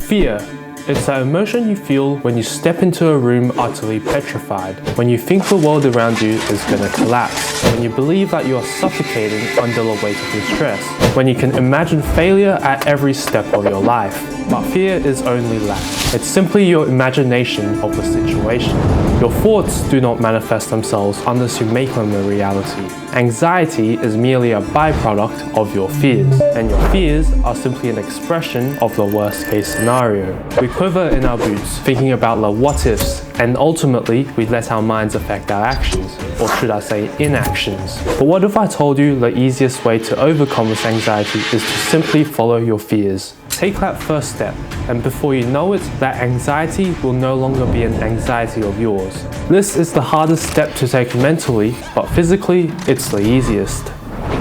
Fear. It's that emotion you feel when you step into a room utterly petrified, when you think the world around you is gonna collapse, when you believe that you are suffocating under the weight of your stress, when you can imagine failure at every step of your life. But fear is only that. It's simply your imagination of the situation. Your thoughts do not manifest themselves unless you make them a reality. Anxiety is merely a byproduct of your fears, and your fears are simply an expression of the worst case scenario. We quiver in our boots, thinking about the what ifs, and ultimately we let our minds affect our actions, or should I say inactions. But what if I told you the easiest way to overcome this anxiety is to simply follow your fears? Take that first step, and before you know it, that anxiety will no longer be an anxiety of yours. This is the hardest step to take mentally, but physically, it's the easiest.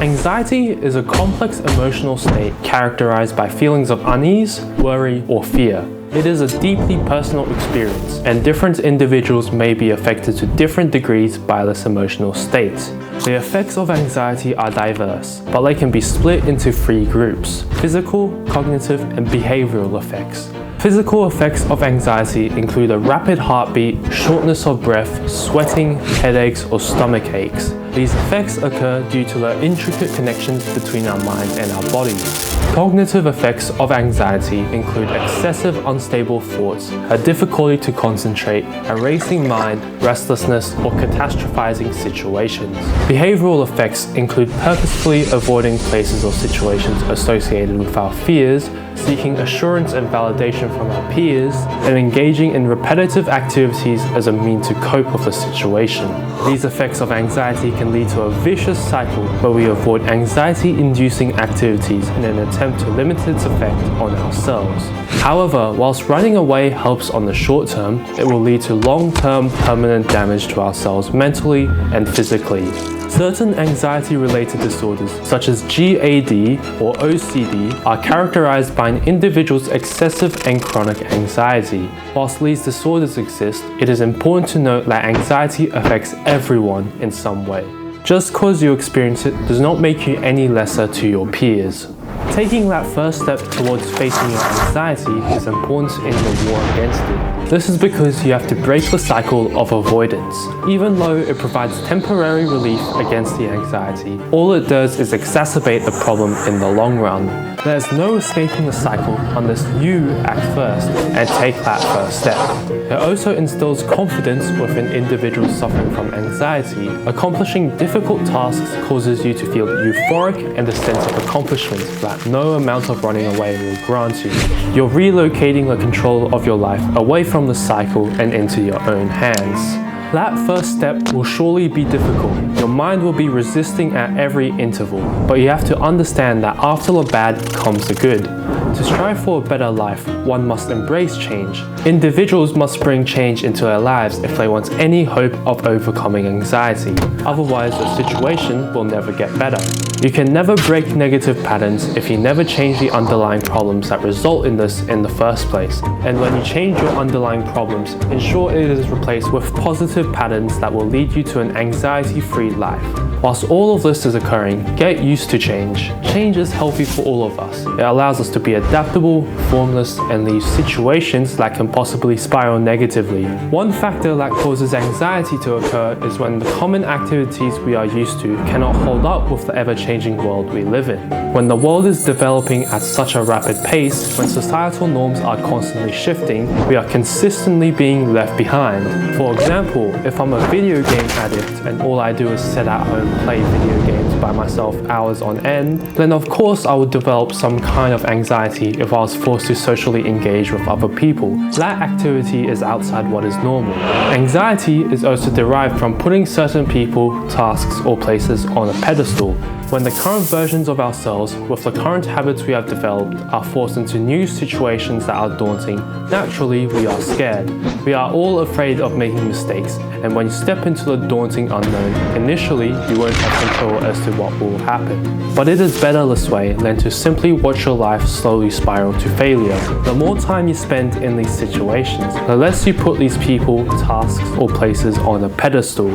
Anxiety is a complex emotional state characterized by feelings of unease, worry, or fear. It is a deeply personal experience, and different individuals may be affected to different degrees by this emotional state. The effects of anxiety are diverse, but they can be split into three groups: physical, cognitive, and behavioral effects. Physical effects of anxiety include a rapid heartbeat, shortness of breath, sweating, headaches, or stomach aches. These effects occur due to the intricate connections between our mind and our bodies. Cognitive effects of anxiety include excessive unstable thoughts, a difficulty to concentrate, a racing mind, restlessness, or catastrophizing situations. Behavioral effects include purposefully avoiding places or situations associated with our fears, seeking assurance and validation from our peers, and engaging in repetitive activities as a means to cope with the situation. These effects of anxiety can lead to a vicious cycle where we avoid anxiety-inducing activities in an attempt to limit its effect on ourselves. However, whilst running away helps on the short term, it will lead to long-term permanent damage to ourselves mentally and physically. Certain anxiety-related disorders, such as GAD or OCD, are characterized by an individual's excessive and chronic anxiety. Whilst these disorders exist, it is important to note that anxiety affects everyone in some way. Just cause you experience it does not make you any lesser to your peers. Taking that first step towards facing your anxiety is important in the war against it. This is because you have to break the cycle of avoidance. Even though it provides temporary relief against the anxiety, all it does is exacerbate the problem in the long run. There's no escaping the cycle unless you act first and take that first step. It also instills confidence within individuals suffering from anxiety. Accomplishing difficult tasks causes you to feel euphoric and a sense of accomplishment that no amount of running away will grant you. You're relocating the control of your life away from the cycle and into your own hands. That first step will surely be difficult. Your mind will be resisting at every interval, but you have to understand that after the bad comes the good. To strive for a better life, one must embrace change. Individuals must bring change into their lives if they want any hope of overcoming anxiety. Otherwise, the situation will never get better. You can never break negative patterns if you never change the underlying problems that result in this in the first place. And when you change your underlying problems, ensure it is replaced with positive patterns that will lead you to an anxiety-free life. Whilst all of this is occurring, get used to change. Change is healthy for all of us. It allows us to be adaptable, formless, and leave situations that can possibly spiral negatively. One factor that causes anxiety to occur is when the common activities we are used to cannot hold up with the ever-changing world we live in. When the world is developing at such a rapid pace, when societal norms are constantly shifting, we are consistently being left behind. For example, if I'm a video game addict and all I do is sit at home and play video games by myself hours on end, then of course I would develop some kind of anxiety if I was forced to socially engage with other people. That activity is outside what is normal. Anxiety is also derived from putting certain people, tasks, or places on a pedestal. When the current versions of ourselves, with the current habits we have developed, are forced into new situations that are daunting, naturally we are scared. We are all afraid of making mistakes, and when you step into the daunting unknown, initially you won't have control as to what will happen. But it is better this way than to simply watch your life slowly spiral to failure. The more time you spend in these situations, the less you put these people, tasks, or places on a pedestal.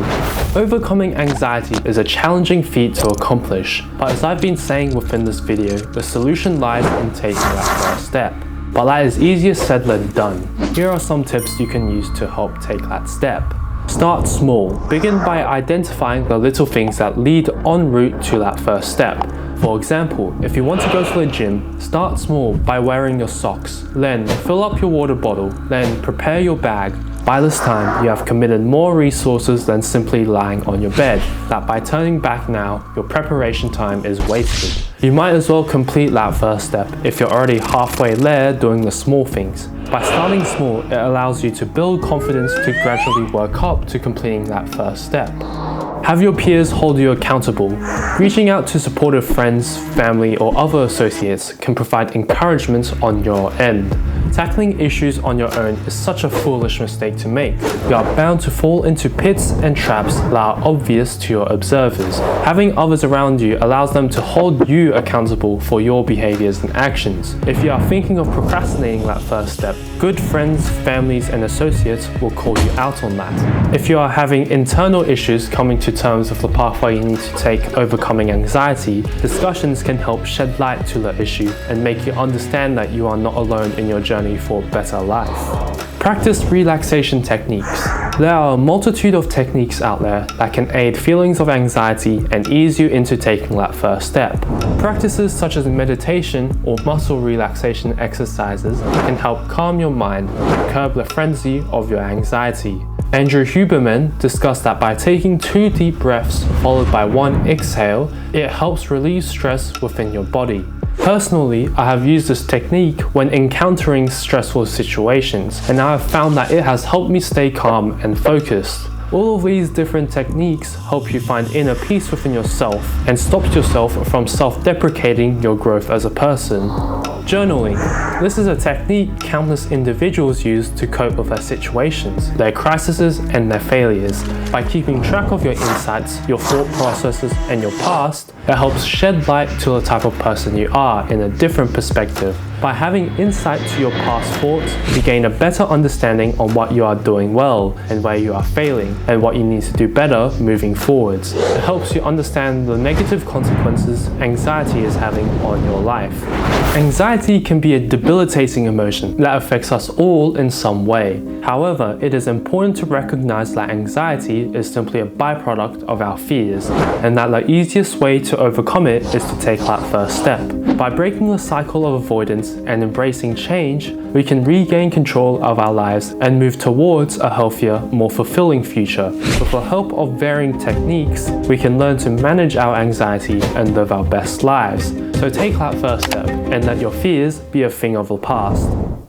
Overcoming anxiety is a challenging feat to accomplish, but as I've been saying within this video, the solution lies in taking that first step. but that is easier said than done. Here are some tips you can use to help take that step. Start small. Begin by identifying the little things that lead en route to that first step. For example, if you want to go to the gym, start small by wearing your socks. Then fill up your water bottle. Then prepare your bag. By this time, you have committed more resources than simply lying on your bed, that by turning back now, your preparation time is wasted. You might as well complete that first step if you're already halfway there doing the small things. By starting small, it allows you to build confidence to gradually work up to completing that first step. Have your peers hold you accountable. Reaching out to supportive friends, family, or other associates can provide encouragement on your end. Tackling issues on your own is such a foolish mistake to make. You are bound to fall into pits and traps that are obvious to your observers. Having others around you allows them to hold you accountable for your behaviors and actions. If you are thinking of procrastinating that first step, good friends, families, and associates will call you out on that. If you are having internal issues coming to terms with the pathway you need to take overcoming anxiety, discussions can help shed light to the issue and make you understand that you are not alone in your journey for a better life. Practice relaxation techniques. There are a multitude of techniques out there that can aid feelings of anxiety and ease you into taking that first step. Practices such as meditation or muscle relaxation exercises can help calm your mind and curb the frenzy of your anxiety. Andrew Huberman discussed that by taking 2 deep breaths followed by 1 exhale, it helps relieve stress within your body. Personally, I have used this technique when encountering stressful situations, and I have found that it has helped me stay calm and focused. All of these different techniques help you find inner peace within yourself and stops yourself from self-deprecating your growth as a person. Journaling. This is a technique countless individuals use to cope with their situations, their crises, and their failures. By keeping track of your insights, your thought processes, and your past, it helps shed light to the type of person you are in a different perspective. By having insight to your past thoughts, you gain a better understanding on what you are doing well and where you are failing and what you need to do better moving forwards. It helps you understand the negative consequences anxiety is having on your life. Anxiety can be a debilitating emotion that affects us all in some way. However, it is important to recognize that anxiety is simply a byproduct of our fears, and that the easiest way to overcome it is to take that first step. By breaking the cycle of avoidance and embracing change, we can regain control of our lives and move towards a healthier, more fulfilling future. With the help of varying techniques, we can learn to manage our anxiety and live our best lives. So take that first step and let your fears be a thing of the past.